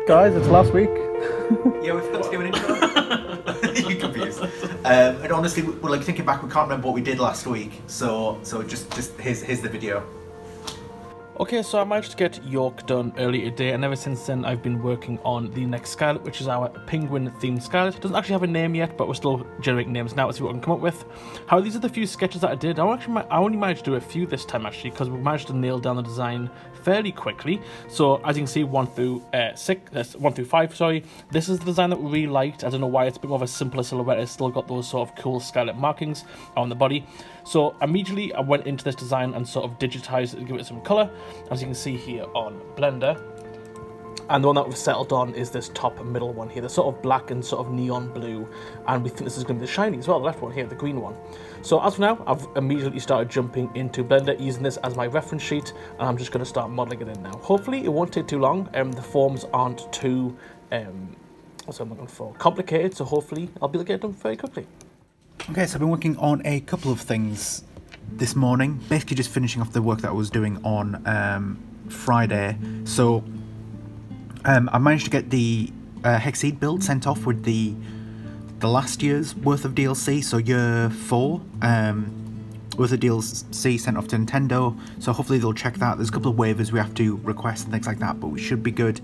Guys, it's last week. Yeah, we forgot to do an intro. You're confused. And honestly, we're like thinking back, we can't remember what we did last week. So just here's the video. Okay, so I managed to get York done earlier today, and ever since then I've been working on the next Scarlet, which is our penguin-themed Scarlet. It doesn't actually have a name yet, but we're still generating names now to see what we can come up with. However, these are the few sketches that I did. I only managed to do a few this time, actually, because we managed to nail down the design fairly quickly. So, as you can see, 1 through 5, sorry. This is the design that we really liked. I don't know why, it's a bit more of a simpler silhouette. It's still got those sort of cool Scarlet markings on the body. So, immediately I went into this design and sort of digitized it to give it some colour, as you can see here on Blender. And the one that we've settled on is this top middle one here, the sort of black and sort of neon blue, and we think this is going to be the shiny as well, the left one here, the green one. So as for now, I've immediately started jumping into Blender, using this as my reference sheet, and I'm just going to start modelling it in now. Hopefully it won't take too long, the forms aren't too, what's I'm looking for, complicated, so hopefully I'll be able to get it done very quickly. Okay, so I've been working on a couple of things this morning, basically just finishing off the work that I was doing on Friday. So I managed to get the hexceed build sent off with the last year's worth of DLC, so year 4 worth of DLC sent off to Nintendo, so hopefully they'll check that. There's a couple of waivers we have to request and things like that, but we should be good.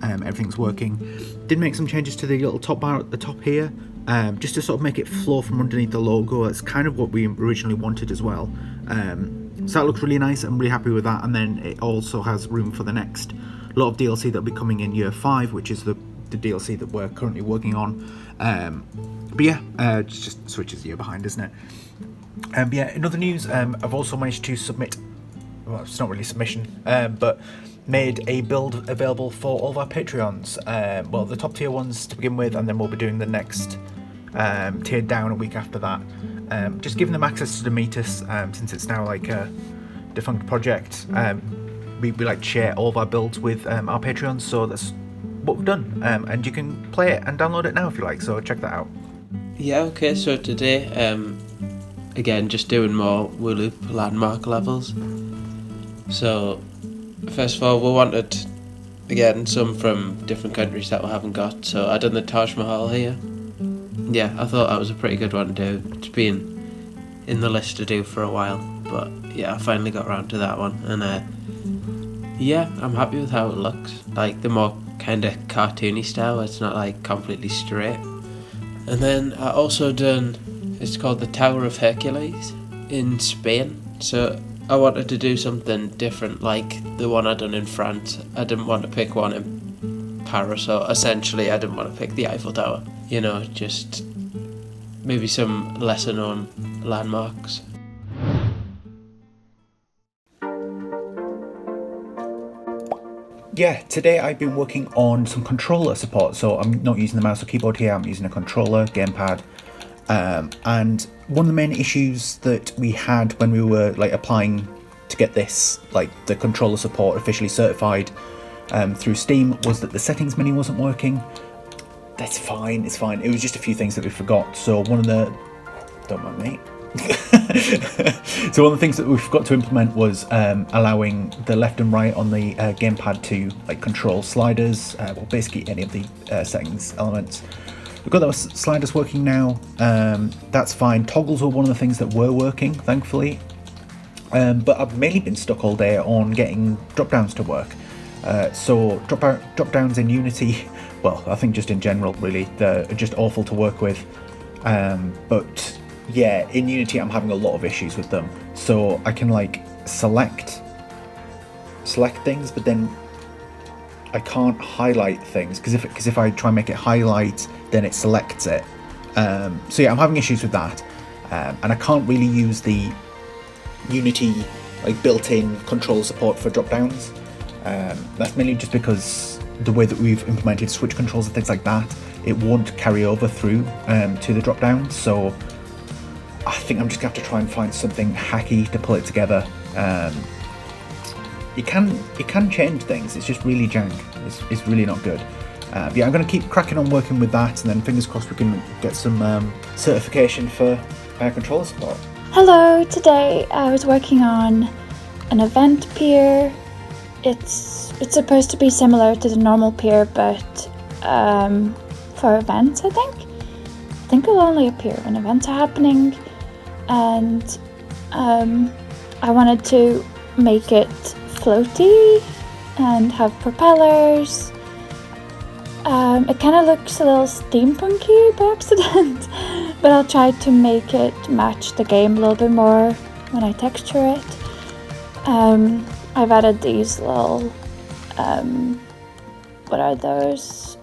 Everything's working. Did make some changes to the little top bar at the top here, just to sort of make it flow from underneath the logo. It's kind of what we originally wanted as well. So that looks really nice. I'm really happy with that. And then it also has room for the next lot of DLC that'll be coming in year 5, which is the DLC that we're currently working on. But yeah, it just switches the year behind, isn't it? But yeah, in other news, I've also managed to submit, well, it's not really a submission, but made a build available for all of our Patreons. Well, the top tier ones to begin with, and then we'll be doing the next tier down a week after that. Just giving them access to the Meetus, since it's now like a defunct project. We like to share all of our builds with our Patreons, so that's what we've done. And you can play it and download it now if you like, so check that out. Yeah, okay, so today, again, just doing more WooLoop landmark levels. So, first of all, we wanted, again, some from different countries that we haven't got. So I done the Taj Mahal here. Yeah, I thought that was a pretty good one to do. It's been in the list to do for a while, but yeah, I finally got around to that one. And yeah, I'm happy with how it looks. Like the more kind of cartoony style, it's not like completely straight. And then I also done, it's called the Tower of Hercules in Spain. So I wanted to do something different, like the one I done in France. I didn't want to pick one in Paris, so essentially I didn't want to pick the Eiffel Tower. You know, just maybe some lesser known landmarks. Yeah, today I've been working on some controller support. So I'm not using the mouse or keyboard here, I'm using a controller, gamepad. And one of the main issues that we had when we were like applying to get this, like the controller support officially certified through Steam, was that the settings menu wasn't working. That's fine, it's fine. It was just a few things that we forgot. So one of the, don't mind me. So one of the things that we forgot to implement was allowing the left and right on the gamepad to like control sliders, well basically any of the settings elements. We've got those sliders working now. That's fine. Toggles were one of the things that were working, thankfully. But I've mainly been stuck all day on getting drop downs to work. So drop downs in Unity, well, I think just in general, really, they're just awful to work with. But yeah, in Unity, I'm having a lot of issues with them. So I can like select things, but then I can't highlight things because if I try and make it highlight, then it selects it. So yeah, I'm having issues with that, and I can't really use the Unity like built-in control support for drop downs. That's mainly just because the way that we've implemented switch controls and things like that, it won't carry over through to the drop downs. So I think I'm just gonna have to try and find something hacky to pull it together. It can change things. It's just really jank. It's really not good. Yeah, I'm going to keep cracking on working with that, and then fingers crossed we can get some certification for controller support. Hello, today I was working on an event pier. It's supposed to be similar to the normal pier, but for events, I think. I think it'll only appear when events are happening, and I wanted to make it floaty and have propellers. It kind of looks a little steampunky by accident, but I'll try to make it match the game a little bit more when I texture it. I've added these little, what are those?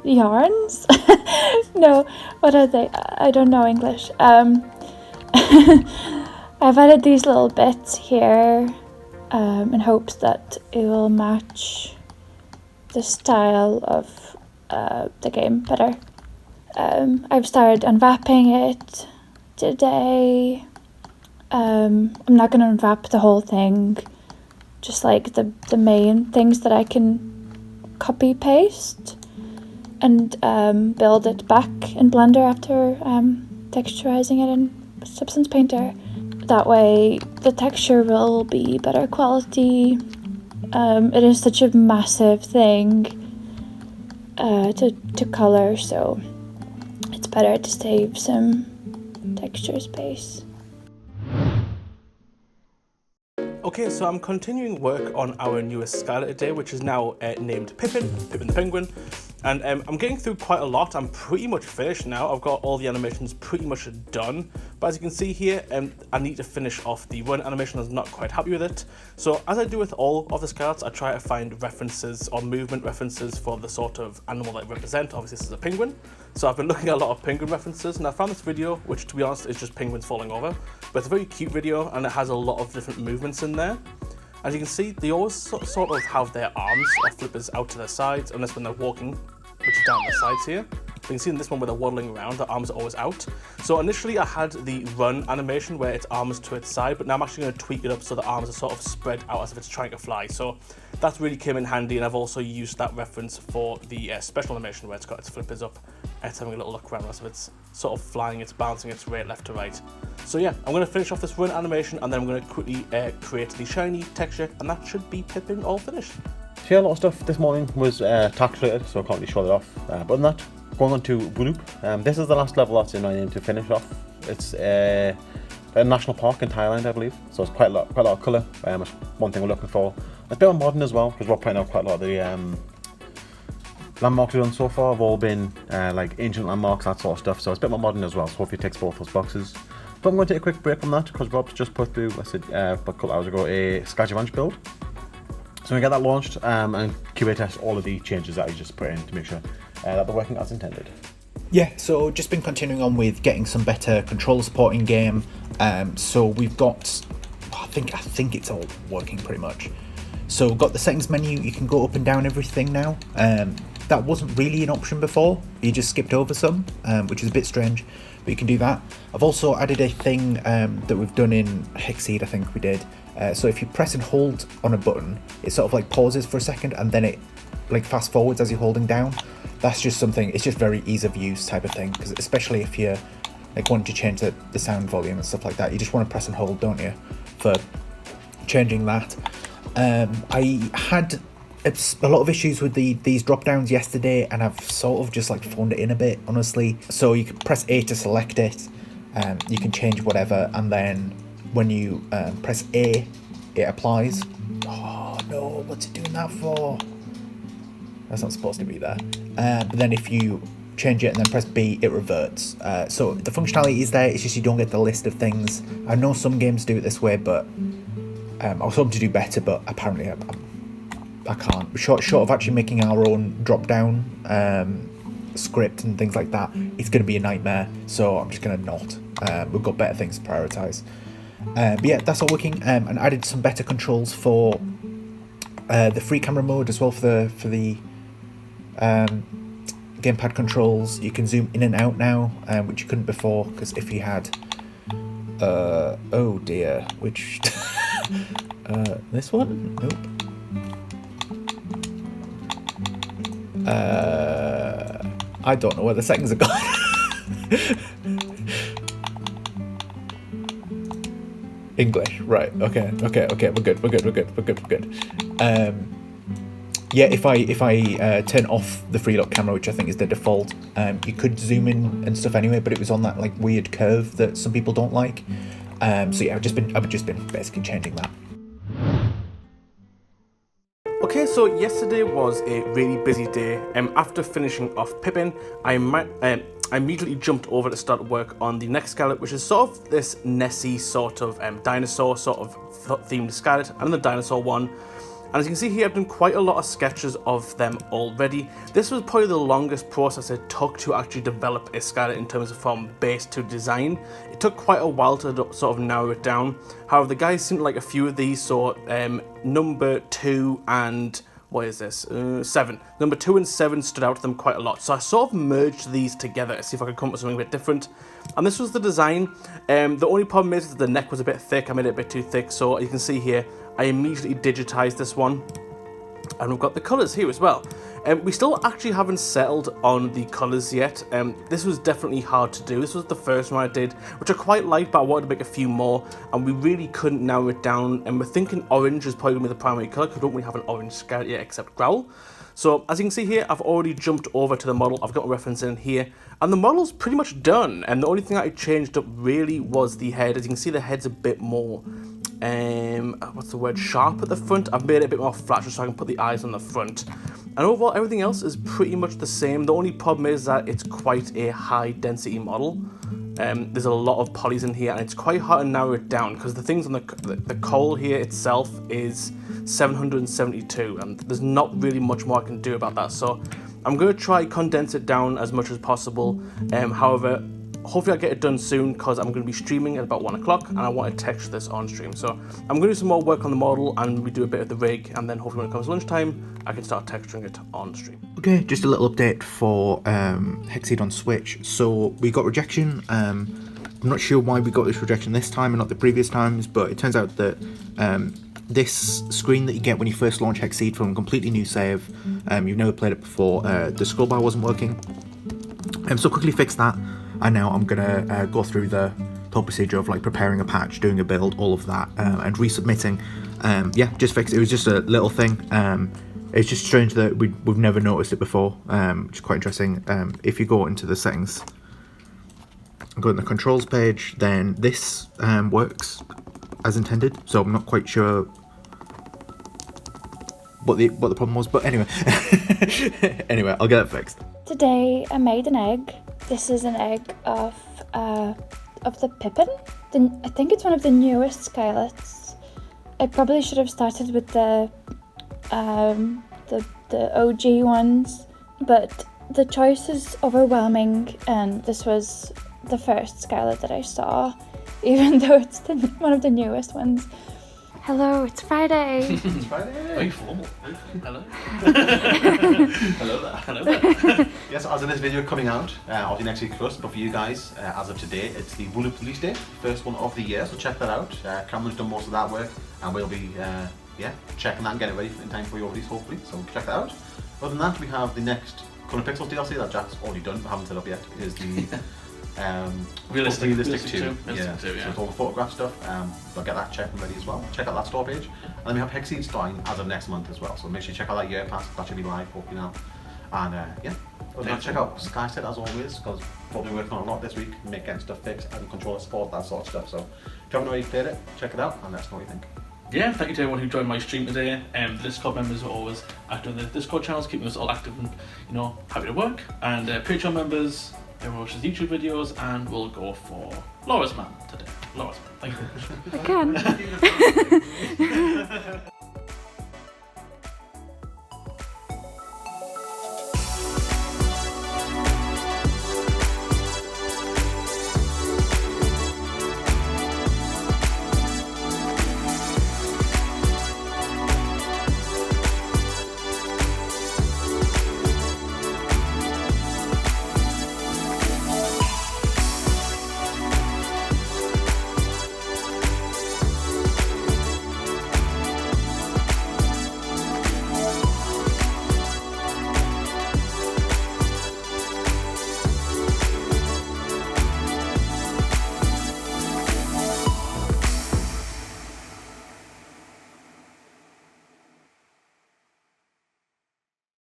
Yarns? No, what are they? I don't know English. I've added these little bits here in hopes that it will match the style of the game better. I've started unwrapping it today. I'm not going to unwrap the whole thing, just like the main things that I can copy paste and build it back in Blender after texturizing it in Substance Painter. That way the texture will be better quality. It is such a massive thing to color, so it's better to save some texture space. Okay, so I'm continuing work on our newest Skylight today, which is now named Pippin the Penguin. And I'm getting through quite a lot. I'm pretty much finished now. I've got all the animations pretty much done. But as you can see here, I need to finish off the run animation. I was not quite happy with it. So as I do with all of the Skylights, I try to find references or movement references for the sort of animal that I represent. Obviously this is a penguin. So I've been looking at a lot of penguin references, and I found this video, which to be honest is just penguins falling over. But it's a very cute video, and it has a lot of different movements in there. As you can see, they always sort of have their arms or flippers out to their sides, unless when they're walking, which is down their sides here. But you can see in this one where they're waddling around, the arms are always out. So initially I had the run animation where its arms to its side, but now I'm actually going to tweak it up so the arms are sort of spread out as if it's trying to fly. So that really came in handy, and I've also used that reference for the special animation where it's got its flippers up. It's having a little look around as if it's sort of flying, it's bouncing its way left to right. So yeah, I'm going to finish off this run animation, and then I'm going to quickly create the shiny texture, and that should be Pippin all finished. So yeah, a lot of stuff this morning was tax related, so I can't really show that off. But other than that, going on to WooLoop. This is the last level that's in my name to finish off. It's a national park in Thailand, I believe. So it's quite a lot of colour. That's one thing we're looking for. It's a bit more modern as well, because we're pointing out quite a lot of the landmarks we've done so far have all been like ancient landmarks, that sort of stuff. So it's a bit more modern as well. So hopefully it ticks both those boxes. But I'm going to take a quick break from that because Rob's just put through, I said a couple hours ago, a Skystead Ranch build. So we get that launched and QA test all of the changes that I just put in to make sure that they're working as intended. Yeah, so just been continuing on with getting some better controller support in game. So we've got, I think it's all working pretty much. So we've got the settings menu, you can go up and down everything now. That wasn't really an option before, you just skipped over some, which is a bit strange, but you can do that. I've also added a thing that we've done in Hexceed, I think we did. So if you press and hold on a button, it sort of like pauses for a second and then it like fast forwards as you're holding down. That's just something, it's just very ease of use type of thing, because especially if you're like wanting to change the sound volume and stuff like that, you just want to press and hold, don't you, for changing that. I had a lot of issues with these drop downs yesterday, and I've sort of just like phoned it in a bit, honestly. So you can press A to select it, you can change whatever, and then when you press A, it applies. Oh no, what's it doing that for? That's not supposed to be there. But then if you change it and then press B, it reverts. So the functionality is there, it's just you don't get the list of things. I know some games do it this way, but I was hoping to do better, but apparently I can't. Short of actually making our own drop-down script and things like that, it's going to be a nightmare, so I'm just going to not. We've got better things to prioritise. But yeah, that's all working, and added some better controls for the free camera mode as well for the gamepad controls. You can zoom in and out now, which you couldn't before, because if you had oh dear, which this one? Nope. I don't know where the settings are gone. English, right? Okay. We're good. Yeah, if I turn off the free look camera, which I think is the default, you could zoom in and stuff anyway, but it was on that like weird curve that some people don't like. So yeah, I've just been basically changing that. Okay, so yesterday was a really busy day. After finishing off Pippin, I immediately jumped over to start work on the next Scarlet, which is sort of this Nessie sort of dinosaur sort of themed Scarlet, and the dinosaur one. And as you can see here, I've done quite a lot of sketches of them already. This was probably the longest process it took to actually develop a Scarlet in terms of from base to design. It took quite a while to sort of narrow it down. However, the guys seemed to like a few of these, so number 2 and... what is this? 7. Number 2 and 7 stood out to them quite a lot. So I sort of merged these together to see if I could come up with something a bit different. And this was the design. The only problem is that the neck was a bit thick. I made it a bit too thick. So you can see here, I immediately digitized this one. And we've got the colours here as well. We still actually haven't settled on the colours yet. This was definitely hard to do. This was the first one I did, which I quite liked, but I wanted to make a few more, and we really couldn't narrow it down. And we're thinking orange is probably going to be the primary colour, because we don't really have an orange Scarlet yet except Growl. So as you can see here, I've already jumped over to the model. I've got a reference in here, and the model's pretty much done. And the only thing that I changed up really was the head. As you can see, the head's a bit more what's the word, sharp at the front. I've made it a bit more flat just so I can put the eyes on the front. And overall, everything else is pretty much the same. The only problem is that it's quite a high density model. There's a lot of polys in here, and it's quite hard to narrow it down because the things on the coal here itself is 772, and there's not really much more I can do about that. So I'm going to try condense it down as much as possible. However, hopefully I'll get it done soon because I'm going to be streaming at about 1 o'clock, and I want to texture this on stream. So I'm going to do some more work on the model, and we do a bit of the rig, and then hopefully when it comes lunchtime, I can start texturing it on stream. Okay, just a little update for Hexceed on Switch. So we got rejection. I'm not sure why we got this rejection this time and not the previous times, but it turns out that this screen that you get when you first launch Hexceed from a completely new save, you've never played it before, the scroll bar wasn't working. So quickly fixed that, and now I'm gonna go through the whole procedure of like preparing a patch, doing a build, all of that, and resubmitting. Yeah, just fixed it. It was just a little thing. It's just strange that we've never noticed it before, which is quite interesting. If you go into the settings, go in the controls page, then this works as intended. So I'm not quite sure what the problem was, but anyway, anyway, I'll get it fixed. Today I made an egg. This is an egg of the Pippin. I think it's one of the newest Skylets. I probably should have started with the OG ones, but the choice is overwhelming, and this was the first Skylet that I saw, even though it's one of the newest ones. Hello, it's Friday. It's Friday. Are you formal? Hello. Hello there. Hello there. Yes, as of this video coming out, obviously next week for us, but for you guys, as of today, it's the WooLoop release day, first one of the year, so check that out. Cameron's done most of that work, and we'll be checking that and getting it ready in time for your release, hopefully, so check that out. Other than that, we have the next Colour Pixels DLC that Jack's already done, but haven't set up yet, is the realistic 2. Yeah. So it's all the photograph stuff, but get that checked and ready as well. Check out that store page. And then we have Hexceed starting as of next month as well, so make sure you check out that year pass, that should be live hopefully now. And yeah, other than that, check out Skystead as always, because we'll be working on a lot this week, getting stuff fixed, and controller support, that sort of stuff. So if you haven't already played it, check it out and let us know what you think. Yeah, thank you to everyone who joined my stream today. The Discord members are always active in the Discord channels, keeping us all active and, happy to work. And Patreon members, everyone watches YouTube videos, and we'll go for Laura's Man today. Laura's Man, thank you very much. I can.